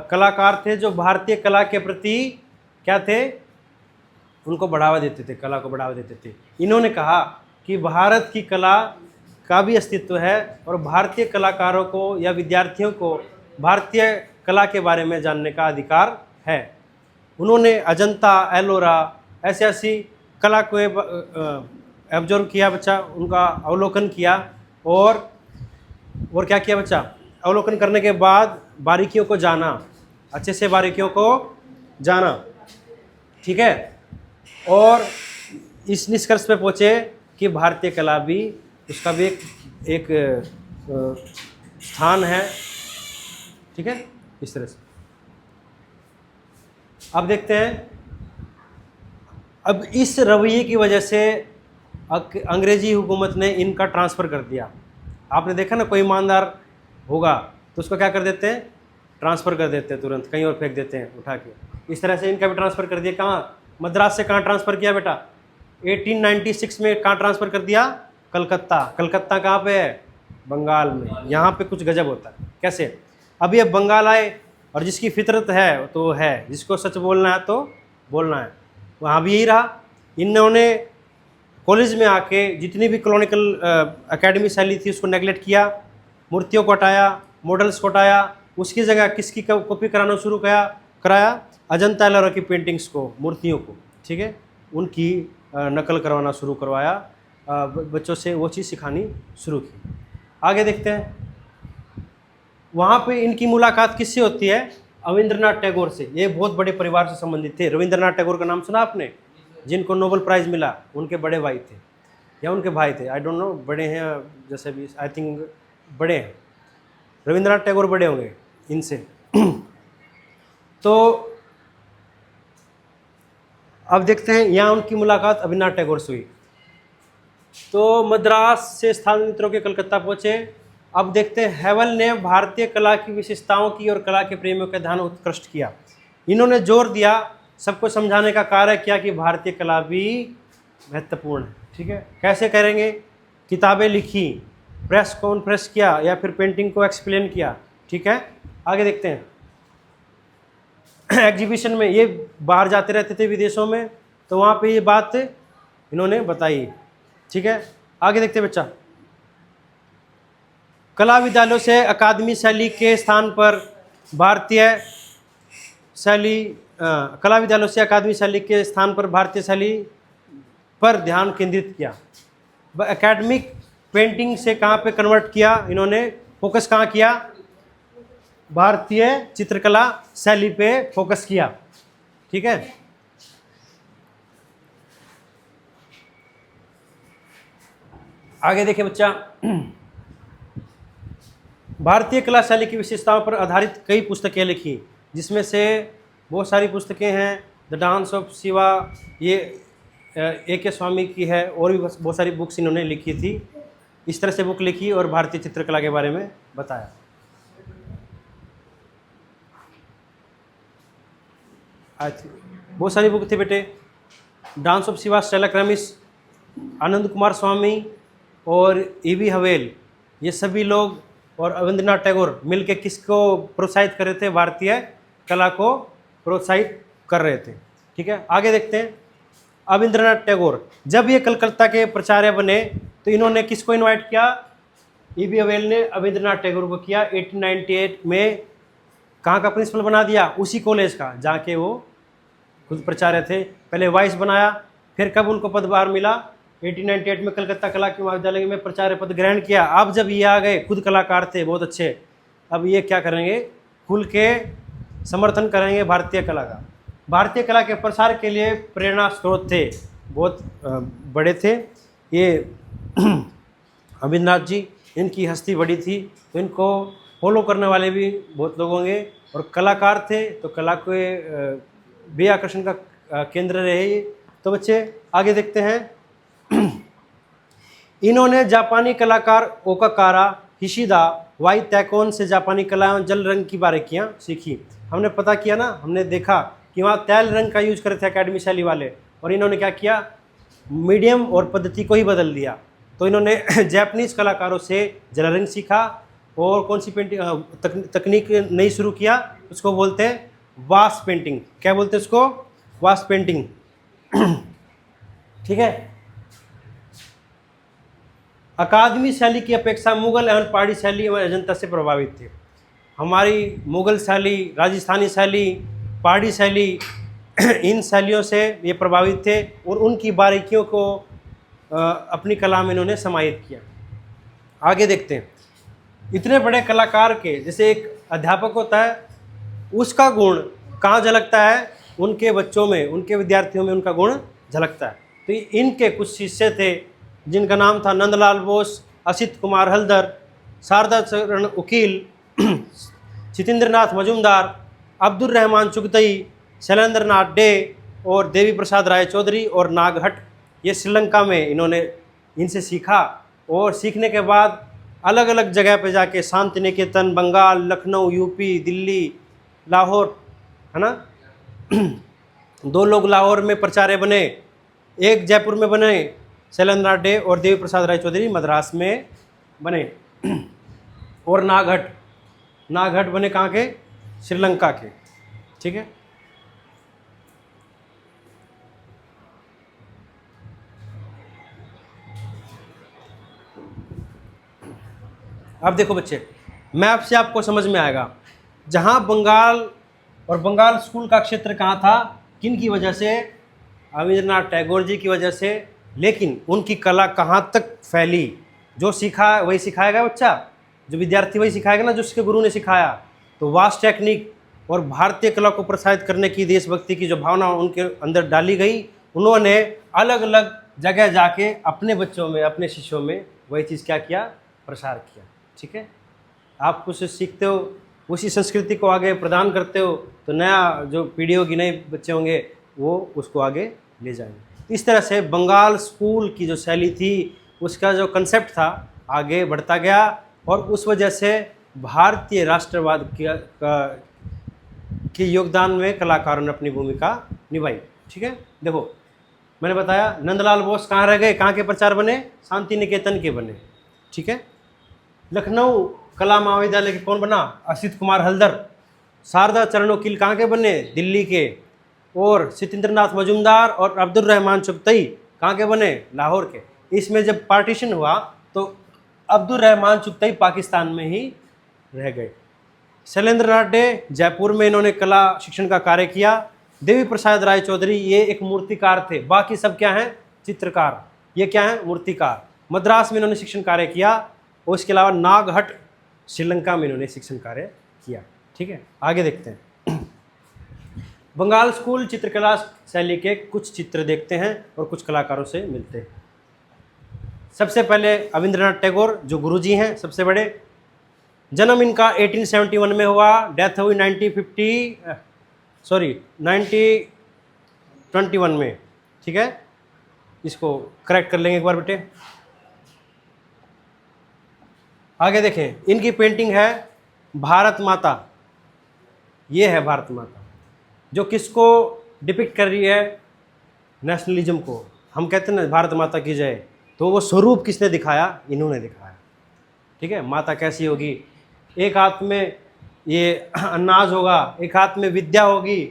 A: कलाकार थे जो भारतीय कला के प्रति क्या थे, उनको बढ़ावा देते थे, कला को बढ़ावा देते थे। इन्होंने कहा कि भारत की कला का भी अस्तित्व है और भारतीय कलाकारों को या विद्यार्थियों को भारतीय कला के बारे में जानने का अधिकार है। उन्होंने अजंता, एलोरा ऐसी ऐसी कला को ऑब्जर्व किया बच्चा, उनका अवलोकन किया। और क्या किया बच्चा, अवलोकन करने के बाद बारीकियों को जाना, अच्छे से बारीकियों को जाना, ठीक है। और इस निष्कर्ष पे पहुँचे कि भारतीय कला भी, उसका भी एक स्थान है, ठीक है, इस तरह से। अब देखते हैं, अब इस रवैये की वजह से अंग्रेजी हुकूमत ने इनका ट्रांसफ़र कर दिया। आपने देखा ना, कोई ईमानदार होगा तो उसको क्या कर देते हैं, ट्रांसफ़र कर देते हैं, तुरंत कहीं और फेंक देते हैं उठा के। इस तरह से इनका भी ट्रांसफ़र कर दिया। कहाँ, मद्रास से कहाँ ट्रांसफ़र किया बेटा, 1896 में कहाँ ट्रांसफ़र कर दिया, कलकत्ता। कलकत्ता कहाँ पे है, बंगाल में। यहाँ पे कुछ गजब होता है, कैसे, अभी अब बंगाल आए और जिसकी फितरत है तो है, जिसको सच बोलना है तो बोलना है, वहाँ भी यही रहा। इन्होंने कॉलेज में आके जितनी भी कॉलोनिकल एकेडमी शैली थी उसको नेगलेक्ट किया, मूर्तियों को हटाया, मॉडल्स को हटाया, उसकी जगह किसकी कॉपी कराना शुरू कराया, अजंता एलोरा की पेंटिंग्स को, मूर्तियों को, ठीक है, उनकी नकल करवाना शुरू करवाया, बच्चों से वो चीज़ सिखानी शुरू की। आगे देखते हैं, वहाँ पे इनकी मुलाकात किससे होती है, रविंद्रनाथ टैगोर से। ये बहुत बड़े परिवार से संबंधित थे। रविंद्रनाथ टैगोर का नाम सुना आपने, जिनको नोबेल प्राइज़ मिला, उनके बड़े भाई थे या उनके भाई थे, आई डोंट नो, बड़े हैं जैसे भी, आई थिंक बड़े हैं, रविंद्रनाथ टैगोर बड़े होंगे इनसे। तो अब देखते हैं, यहाँ उनकी मुलाकात रविंद्रनाथ टैगोर से हुई। तो मद्रास से स्थानांतरित होकर कलकत्ता पहुँचे। अब देखते हैं, हैवल ने भारतीय कला की विशेषताओं की और कला के प्रेमियों का ध्यान उत्कृष्ट किया। इन्होंने जोर दिया, सबको समझाने का कार्य किया कि भारतीय कला भी महत्वपूर्ण है, ठीक है। कैसे करेंगे, किताबें लिखी, प्रेस कॉन्फ्रेंस किया या फिर पेंटिंग को एक्सप्लेन किया, ठीक है। आगे देखते हैं, एग्जीबिशन में, ये बाहर जाते रहते थे विदेशों में, तो वहाँ पे ये बात इन्होंने बताई, ठीक है। आगे देखते हैं बच्चा, कला विद्यालयों से अकादमी शैली के स्थान पर भारतीय शैली, कला विद्यालयों से अकादमी शैली के स्थान पर भारतीय शैली पर ध्यान केंद्रित किया। एकेडमिक पेंटिंग से कहाँ पे कन्वर्ट किया इन्होंने, फोकस कहाँ किया, भारतीय चित्रकला शैली पे फोकस किया, ठीक है। आगे देखिए बच्चा, भारतीय कला शैली की विशेषताओं पर आधारित कई पुस्तकें लिखी, जिसमें से बहुत सारी पुस्तकें हैं। द डांस ऑफ शिवा, ये A.K. स्वामी की है, और भी बहुत सारी बुक्स इन्होंने लिखी थी। इस तरह से बुक लिखी और भारतीय चित्रकला के बारे में बताया। बहुत सारी बुक थी बेटे, dance of Shiva, Stella क्रमिस, Anand Kumar स्वामी और E.V. हवेल, ये सभी लोग और रविंद्रनाथ टैगोर मिलके किसको प्रोत्साहित कर रहे थे? भारतीय कला को प्रोत्साहित कर रहे थे। ठीक है, आगे देखते हैं। रविंद्रनाथ टैगोर जब ये कलकत्ता के प्राचार्य बने तो इन्होंने किसको इनवाइट किया? E.V. हवेल ने रविंद्रनाथ टैगोर को किया। 1898 में कहाँ का प्रिंसिपल बना दिया? उसी कॉलेज का जहाँ के वो खुद प्राचार्य थे। पहले वाइस बनाया, फिर कब उनको पदभार मिला? 1898 में कलकत्ता कला के महाविद्यालय में प्राचार्य पद ग्रहण किया। अब जब ये आ गए, खुद कलाकार थे बहुत अच्छे, अब ये क्या करेंगे? खुल के समर्थन करेंगे भारतीय कला का। भारतीय कला के प्रसार के लिए प्रेरणा स्रोत थे, बहुत बड़े थे ये रविन्द्रनाथ जी। इनकी हस्ती बड़ी थी तो इनको फॉलो करने वाले भी बहुत लोग होंगे, और कलाकार थे तो कला के भी आकर्षण का केंद्र रहे। तो बच्चे आगे देखते हैं। इन्होंने जापानी कलाकार ओकाकारा, हिशिदा, वाई तैकोन से जापानी कला एवं जल रंग की बारीकियां सीखी। हमने पता किया ना, हमने देखा कि वहाँ तैल रंग का यूज करे थे अकेडमी शैली वाले, और इन्होंने क्या किया? मीडियम और पद्धति को ही बदल दिया। तो इन्होंने जापानीज कलाकारों से जल रंग सीखा, और कौन सी पेंटिंग तकनीक नई शुरू किया? उसको बोलते हैं वाश पेंटिंग। क्या बोलते हैं उसको? Wash painting. ठीक है। अकादमी शैली की अपेक्षा मुगल एवं पहाड़ी शैली एवं अजंता से प्रभावित थे। हमारी मुगल शैली, राजस्थानी शैली, पहाड़ी शैली, इन शैलियों से ये प्रभावित थे और उनकी बारीकियों को अपनी कला में इन्होंने समाहित किया। आगे देखते हैं। इतने बड़े कलाकार के, जैसे एक अध्यापक होता है, उसका गुण कहाँ झलकता है? उनके बच्चों में, उनके विद्यार्थियों में उनका गुण झलकता है। तो इनके कुछ शिष्य थे जिनका नाम था नंदलाल बोस, असित कुमार हल्दर, शारदा चरण उकील, सत्येंद्रनाथ मजूमदार, अब्दुल रहमान चुगतई, शैलेंद्र नाथ डे और देवी प्रसाद राय चौधरी और नागहट। ये श्रीलंका में इन्होंने इनसे सीखा, और सीखने के बाद अलग अलग जगह पे जाके शांति निकेतन, बंगाल, लखनऊ, यूपी, दिल्ली, लाहौर, है ना, 2 लोग लाहौर में प्राचार्य बने, एक जयपुर में बने शैलेंद्र नाथ डे, और देवी प्रसाद राय चौधरी मद्रास में बने, और नागहट बने कहाँ के? श्रीलंका के। ठीक है। अब देखो बच्चे, मैप से आपको समझ में आएगा, जहाँ बंगाल और बंगाल स्कूल का क्षेत्र कहाँ था, किन की वजह से? रविंद्रनाथ टैगोर जी की वजह से। लेकिन उनकी कला कहाँ तक फैली? जो सीखा वही सिखाएगा बच्चा, जो विद्यार्थी वही सिखाएगा ना, जो उसके गुरु ने सिखाया। तो वास्ट टेक्निक और भारतीय कला को प्रोत्साहित करने की, देशभक्ति की जो भावना उनके अंदर डाली गई, उन्होंने अलग अलग जगह जाके अपने बच्चों में, अपने शिष्यों में वही चीज़ क्या किया? प्रसार किया। ठीक है। आप कुछ सीखते हो, उसी संस्कृति को आगे प्रदान करते हो, तो नया जो पीढ़ी होगी, नए बच्चे होंगे, वो उसको आगे ले जाएंगे। इस तरह से बंगाल स्कूल की जो शैली थी, उसका जो कंसेप्ट था, आगे बढ़ता गया, और उस वजह से भारतीय राष्ट्रवाद के योगदान में कलाकारों ने अपनी भूमिका निभाई। ठीक है। देखो, मैंने बताया नंदलाल बोस कहाँ रह गए? कहाँ के प्रचार बने? शांति निकेतन के बने। ठीक है। लखनऊ कला महाविद्यालय के कौन बना? असित कुमार हल्दर। शारदा चरण वकील कहाँ के बने? दिल्ली के। और सत्येंद्रनाथ मजूमदार और अब्दुल रहमान चुगतई कहाँ के बने? लाहौर के। इसमें जब पार्टीशन हुआ तो अब्दुल रहमान चुगतई पाकिस्तान में ही रह गए। शैलेंद्र नाथ डे जयपुर में इन्होंने कला शिक्षण का कार्य किया। देवी प्रसाद राय चौधरी ये एक मूर्तिकार थे, बाकी सब क्या हैं? चित्रकार। ये क्या हैं? मूर्तिकार। मद्रास में इन्होंने शिक्षण कार्य किया, और इसके अलावा नागहट श्रीलंका में इन्होंने शिक्षण कार्य किया। ठीक है। आगे देखते हैं। बंगाल स्कूल चित्रकला शैली के कुछ चित्र देखते हैं और कुछ कलाकारों से मिलते हैं। सबसे पहले रविंद्रनाथ टैगोर जो गुरुजी हैं सबसे बड़े, जन्म इनका 1871 में हुआ, डेथ हुई 1921 में। ठीक है, इसको करेक्ट कर लेंगे एक बार बेटे। आगे देखें, इनकी पेंटिंग है भारत माता। ये है भारत माता, जो किसको डिपिक्ट कर रही है? नेशनलिज्म को। हम कहते हैं ना भारत माता की जय, तो वो स्वरूप किसने दिखाया? इन्होंने दिखाया। ठीक है, माता कैसी होगी? एक हाथ में ये अनाज होगा, एक हाथ में विद्या होगी,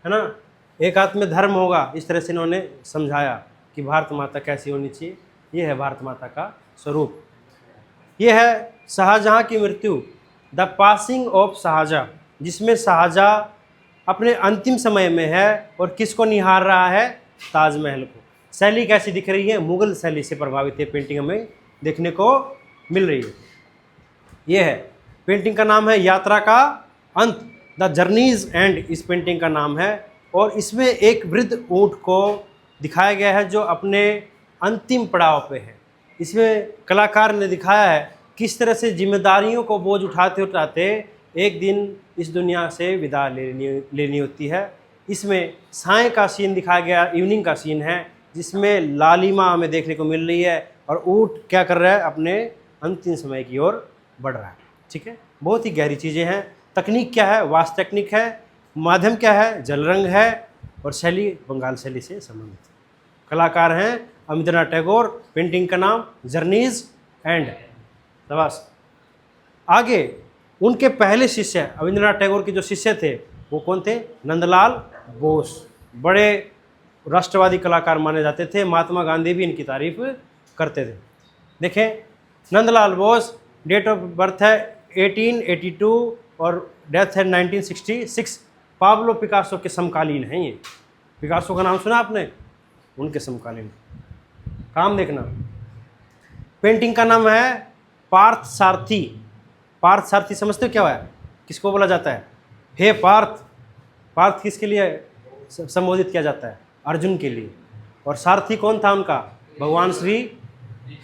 A: है ना, एक हाथ में धर्म होगा। इस तरह से इन्होंने समझाया कि भारत माता कैसी होनी चाहिए। ये है भारत माता का स्वरूप। ये है शाहजहां की मृत्यु, द पासिंग ऑफ शाहजहां, जिसमें शाहजहां अपने अंतिम समय में है और किसको निहार रहा है? ताजमहल को। शैली कैसी दिख रही है? मुगल शैली से प्रभावित है पेंटिंग हमें देखने को मिल रही है। ये है, पेंटिंग का नाम है यात्रा का अंत, द जर्नीज एंड इस पेंटिंग का नाम है। और इसमें एक वृद्ध ऊंट को दिखाया गया है जो अपने अंतिम पड़ाव पे है। इसमें कलाकार ने दिखाया है किस तरह से जिम्मेदारियों को बोझ उठाते उठाते एक दिन इस दुनिया से विदा लेनी होती है। इसमें साय का सीन दिखाया गया, इवनिंग का सीन है, जिसमें लालिमा हमें देखने को मिल रही है और ऊँट क्या कर रहा है? अपने अंतिम समय की ओर बढ़ रहा है। ठीक है, बहुत ही गहरी चीज़ें हैं। तकनीक क्या है? वास्तु टेक्निक है। माध्यम क्या है? जल रंग है। और शैली बंगाल शैली से संबंधित। कलाकार हैं रविंद्रनाथ टैगोर, पेंटिंग का नाम जर्नीज एंड। शाबाश। आगे उनके पहले शिष्य रविंद्रनाथ टैगोर के जो शिष्य थे वो कौन थे? नंदलाल बोस। बड़े राष्ट्रवादी कलाकार माने जाते थे। महात्मा गांधी भी इनकी तारीफ करते थे। देखें, Nandalal Bose, date of birth है 1882 और डेथ है 1966। पाब्लो पिकासो के समकालीन हैं ये। पिकासो का नाम सुना आपने? उनके समकालीन। काम देखना, पेंटिंग का नाम है पार्थ सारथी। पार्थ सारथी समझते हो क्या है? किसको बोला जाता है? हे पार्थ। पार्थ किसके लिए संबोधित किया जाता है? अर्जुन के लिए। और सारथी कौन था उनका? भगवान श्री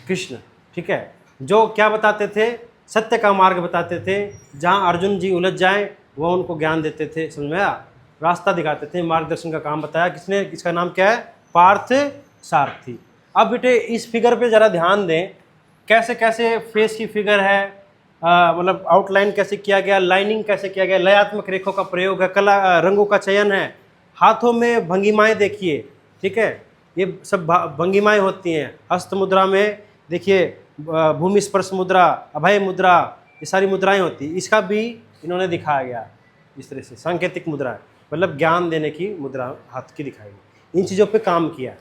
A: कृष्ण। ठीक है, जो क्या बताते थे? सत्य का मार्ग बताते थे। जहाँ अर्जुन जी उलझ जाएं वह उनको ज्ञान देते थे, समझ में आया? रास्ता दिखाते थे, मार्गदर्शन का काम बताया किसने? इसका नाम क्या है? पार्थ सारथी। अब बेटे इस फिगर पे ज़रा ध्यान दें, कैसे कैसे फेस की फिगर है, मतलब आउटलाइन कैसे किया गया, लाइनिंग कैसे किया गया, लयात्मक रेखों का प्रयोग है, कला रंगों का चयन है, हाथों में भंगिमाएँ देखिए। ठीक है, ये सब भंगिमाएँ होती हैं। हस्त मुद्रा में देखिए, भूमि स्पर्श मुद्रा, अभय मुद्रा, ये सारी मुद्राएं होती। इसका भी इन्होंने दिखाया गया इस तरह से। सांकेतिक मुद्रा मतलब ज्ञान देने की मुद्रा हाथ की दिखाई गई। इन चीज़ों पे काम किया।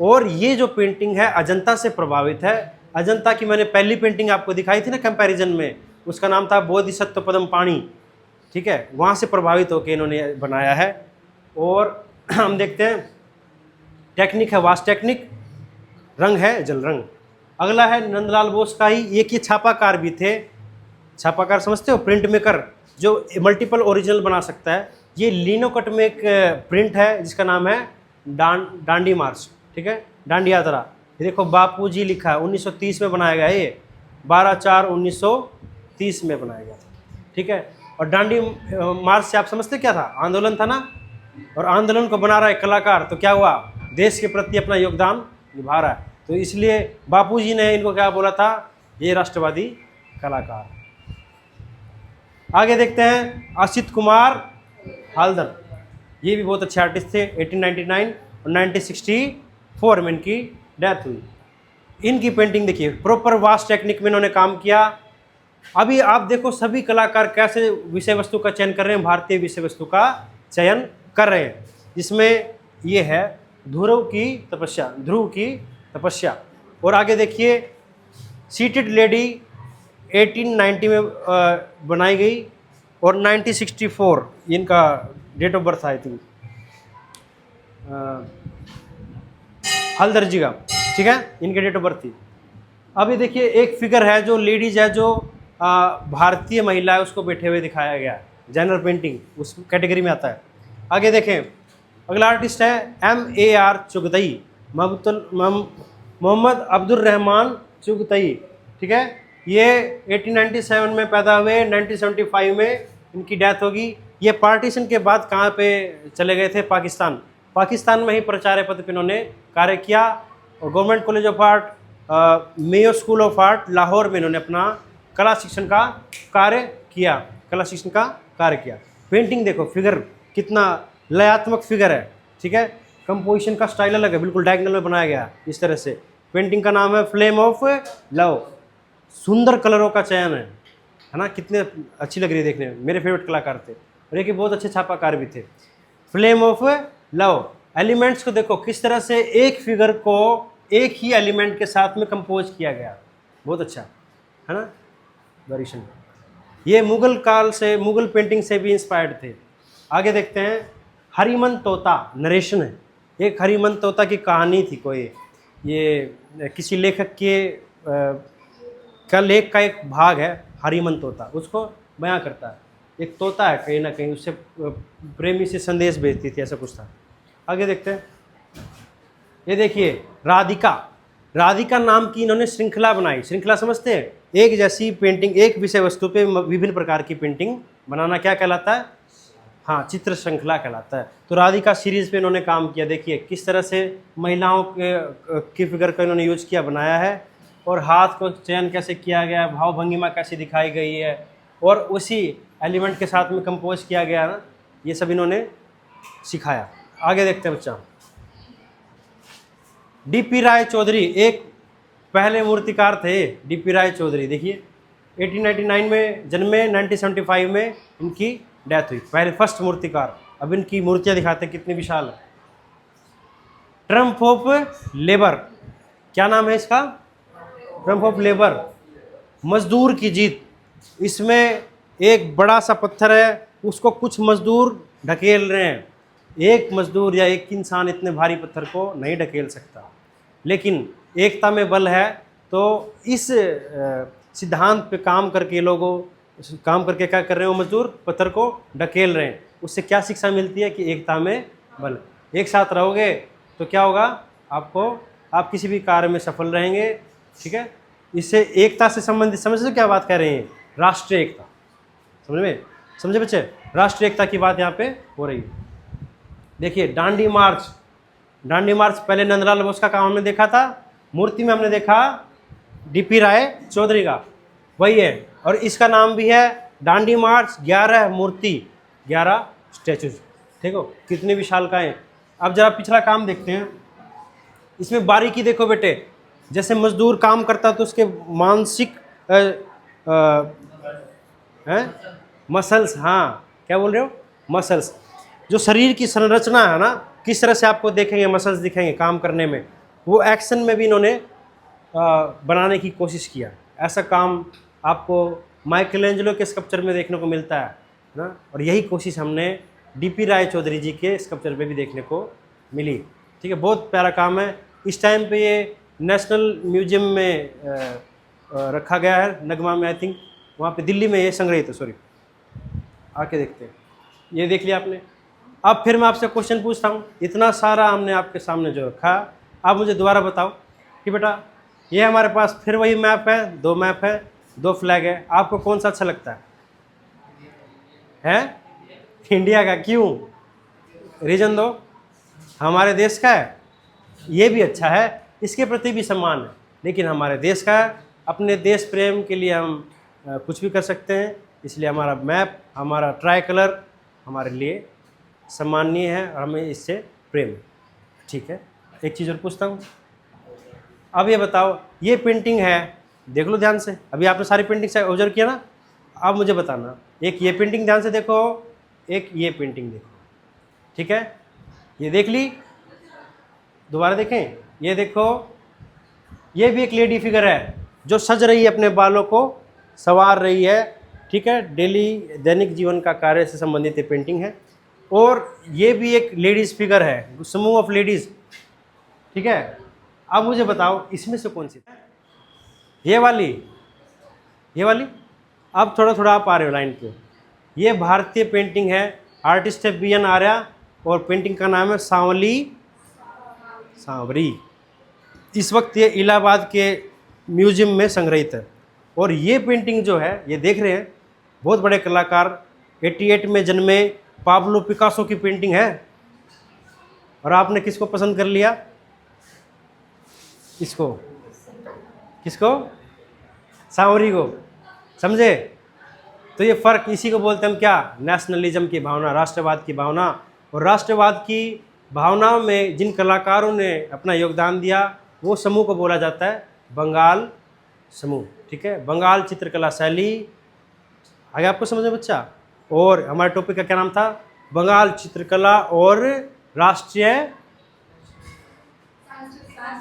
A: और ये जो पेंटिंग है अजंता से प्रभावित है। अजंता की मैंने पहली पेंटिंग आपको दिखाई थी ना कंपैरिजन में, उसका नाम था बोधिसत्व पद्म पाणी। ठीक है, वहाँ से प्रभावित होकर इन्होंने बनाया है। और हम देखते हैं, टेक्निक है वास्ट टेक्निक, रंग है जल रंग। अगला है नंदलाल बोस का ही, एक ये छापाकार भी थे। छापाकार समझते हो? प्रिंट मेकर, जो मल्टीपल ओरिजिनल बना सकता है। ये लिनोकट में एक प्रिंट है जिसका नाम है डांडी मार्च। ठीक है, डांडी यात्रा। ये देखो बापूजी लिखा है, 1930 में बनाया गया है ये, 12/4/1930 में बनाया गया था। ठीक है, और डांडी मार्च से आप समझते क्या था? आंदोलन था ना। और आंदोलन को बना रहा है कलाकार, तो क्या हुआ? देश के प्रति अपना योगदान निभा रहा है। तो इसलिए बापूजी ने इनको क्या बोला था? ये राष्ट्रवादी कलाकार। आगे देखते हैं असित कुमार हालदर। ये भी बहुत अच्छे आर्टिस्ट थे। 1899 और 1964 में इनकी डेथ हुई। इनकी पेंटिंग देखिए, प्रॉपर वास्ट टेक्निक में इन्होंने काम किया। अभी आप देखो सभी कलाकार कैसे विषय वस्तु का चयन कर रहे हैं, भारतीय विषय वस्तु का चयन कर रहे हैं। जिसमें ये है ध्रुव की तपस्या। और आगे देखिए सीटेड लेडी 1890 में बनाई गई और 1964 इनका डेट ऑफ बर्थ आई थी हल्दर जी का। ठीक है, इनके डेट ऑफ बर्थ थी। अभी देखिए एक फिगर है जो लेडीज है, जो भारतीय महिला है, उसको बैठे हुए दिखाया गया। जनरल पेंटिंग उस कैटेगरी में आता है। आगे देखें, अगला आर्टिस्ट है MAR Chagatai, Mohammad Abdul Rahman Chagatai, ठीक है। ये 1897 में पैदा हुए, 1975 में इनकी डेथ होगी। ये पार्टीशन के बाद कहाँ पे चले गए थे? पाकिस्तान। पाकिस्तान में ही प्राचार्य पद पर इन्होंने कार्य किया। और government college of art, Mayo school of art Lahore में इन्होंने अपना कला शिक्षण का कार्य किया, कला शिक्षण का कार्य किया। पेंटिंग देखो, फिगर कितना लयात्मक फिगर है, ठीक है। कंपोजिशन का स्टाइल अलग है, बिल्कुल डायगोनल में बनाया गया इस तरह से। पेंटिंग का नाम है फ्लेम ऑफ लव। सुंदर कलरों का चयन है ना, कितने अच्छी लग रही है देखने में, मेरे फेवरेट कलाकार थे और एक बहुत अच्छे छापाकार भी थे। Flame of love. एलिमेंट्स को देखो किस तरह से एक फिगर को एक ही एलिमेंट के साथ में कंपोज किया गया, बहुत अच्छा है ना, वेरिएशन। ये मुगल काल से, मुगल पेंटिंग से भी इंस्पायर्ड थे। आगे देखते हैं, हरिमन तोता, नरेशन है। एक हरिमन तोता की कहानी थी कोई, ये किसी लेखक के का लेख का एक भाग है, हरिमन तोता, उसको बयां करता है। एक तोता है कहीं ना कहीं, उससे प्रेमी से संदेश भेजती थी, ऐसा कुछ था। आगे देखते हैं, ये देखिए राधिका। राधिका नाम की इन्होंने श्रृंखला बनाई। श्रृंखला समझते हैं? एक जैसी पेंटिंग, एक विषय वस्तु पे विभिन्न प्रकार की पेंटिंग बनाना क्या कहलाता है? हाँ, चित्र श्रृंखला कहलाता है। तो राधिका सीरीज पे इन्होंने काम किया। देखिए किस तरह से महिलाओं की फिगर का इन्होंने यूज किया, बनाया है, और हाथ को चयन कैसे किया गया, भाव भंगिमा कैसे दिखाई गई है, और उसी एलिमेंट के साथ में कंपोज किया गया ना, ये सब इन्होंने सिखाया। आगे देखते हैं बच्चा, डीपी राय चौधरी एक पहले मूर्तिकार थे। डीपी राय चौधरी देखिए 1899 में जन्मे, 1975 में इनकी डेथ हुई। पहले फर्स्ट मूर्तिकार। अब इनकी मूर्तियां दिखाते हैं कितनी विशाल है। ट्रम्प ऑफ लेबर, क्या नाम है इसका? ट्रम्प ऑफ लेबर, मजदूर की जीत। इसमें एक बड़ा सा पत्थर है, उसको कुछ मजदूर ढकेल रहे हैं। एक मजदूर या एक इंसान इतने भारी पत्थर को नहीं ढकेल सकता, लेकिन एकता में बल है। तो इस सिद्धांत पे काम करके लोगों काम करके क्या कर रहे हैं? वो मजदूर पत्थर को ढकेल रहे हैं। उससे क्या शिक्षा मिलती है? कि एकता में बल। एक साथ रहोगे तो क्या होगा? आप किसी भी कार्य में सफल रहेंगे, ठीक है। इससे एकता से संबंधित, समझते क्या बात कह रहे हैं? राष्ट्रीय एकता, समझ में? समझे बच्चे? राष्ट्रीय एकता की बात यहाँ पे हो रही है। देखिए डांडी मार्च। डांडी मार्च पहले नंदलाल बोस का काम हमने देखा था, मूर्ति में हमने देखा डीपी राय चौधरी का, वही है। और इसका नाम भी है डांडी मार्च। 11 मूर्ति, 11 स्टैचूज, ठीक हो, कितनी विशाल का है। अब जरा पिछला काम देखते हैं। इसमें बारीकी देखो बेटे, जैसे मजदूर काम करता तो उसके मानसिक मसल्स, हाँ क्या बोल रहे हो? मसल्स, जो शरीर की संरचना है ना, किस तरह से आपको देखेंगे, मसल्स दिखेंगे काम करने में, वो एक्शन में भी इन्होंने बनाने की कोशिश किया। ऐसा काम आपको माइकलएंजेलो के स्कल्पचर में देखने को मिलता है ना, और यही कोशिश हमने डीपी राय चौधरी जी के स्कल्पचर पे भी देखने को मिली, ठीक है। बहुत प्यारा काम है। इस टाइम पे ये नेशनल म्यूजियम में रखा गया है, नगमा में, आई थिंक वहाँ पे दिल्ली में ये संग्रहित है, सॉरी। आके देखते हैं, ये देख लिया आपने। अब फिर मैं आपसे क्वेश्चन पूछता हूँ, इतना सारा हमने आपके सामने जो रखा, आप मुझे दोबारा बताओ कि बेटा ये हमारे पास फिर वही मैप है, 2 मैप है, 2 फ्लैग है, आपको कौन सा अच्छा लगता है? इंडिया का, क्यों? रीजन दो। हमारे देश का है, ये भी अच्छा है, इसके प्रति भी सम्मान है, लेकिन हमारे देश का है, अपने देश प्रेम के लिए हम कुछ भी कर सकते हैं, इसलिए हमारा मैप, हमारा ट्राई कलर हमारे लिए सम्माननीय है और हमें इससे प्रेम है, ठीक है। एक चीज़ और पूछता हूँ, अब ये बताओ, ये पेंटिंग है, देख लो ध्यान से। अभी आपने सारी पेंटिंग से ऑब्जर्व किया ना, अब मुझे बताना, एक ये पेंटिंग ध्यान से देखो, एक ये पेंटिंग देखो, ठीक है। ये देख ली, दोबारा देखें, ये देखो, ये भी एक लेडी फिगर है जो सज रही है, अपने बालों को संवार रही है, ठीक है। दैनिक जीवन का कार्य से संबंधित ये पेंटिंग है। और ये भी एक लेडीज़ फिगर है, समूह ऑफ लेडीज़, ठीक है। अब मुझे बताओ इसमें से कौन सी? ये वाली, ये वाली। अब थोड़ा थोड़ा आप आ रहे हो लाइन पे। ये भारतीय पेंटिंग है, आर्टिस्ट है BN आर्या, और पेंटिंग का नाम है सांवरी। इस वक्त ये इलाहाबाद के म्यूजियम में संग्रहित है। और ये पेंटिंग जो है, ये देख रहे हैं, बहुत बड़े कलाकार 88 में जन्मे पाब्लो पिकासो की पेंटिंग है। और आपने किसको पसंद कर लिया? इसको, किसको? सांवरी को, समझे? तो ये फ़र्क, इसी को बोलते हैं हम क्या? नेशनलिज्म की भावना, राष्ट्रवाद की भावना। और राष्ट्रवाद की भावना में जिन कलाकारों ने अपना योगदान दिया, वो समूह को बोला जाता है बंगाल समूह। ठीक है, बंगाल चित्रकला शैली। आगे आपको समझ में बच्चा? और हमारे टॉपिक का क्या नाम था? बंगाल चित्रकला और राष्ट्रीय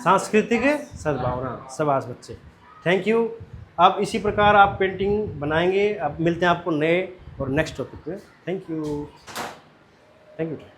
A: सांस्कृतिक सद्भावना। शाबाश बच्चे, थैंक यू। अब इसी प्रकार आप पेंटिंग बनाएंगे। अब मिलते हैं आपको नए और नेक्स्ट टॉपिक में। Thank you, thank you.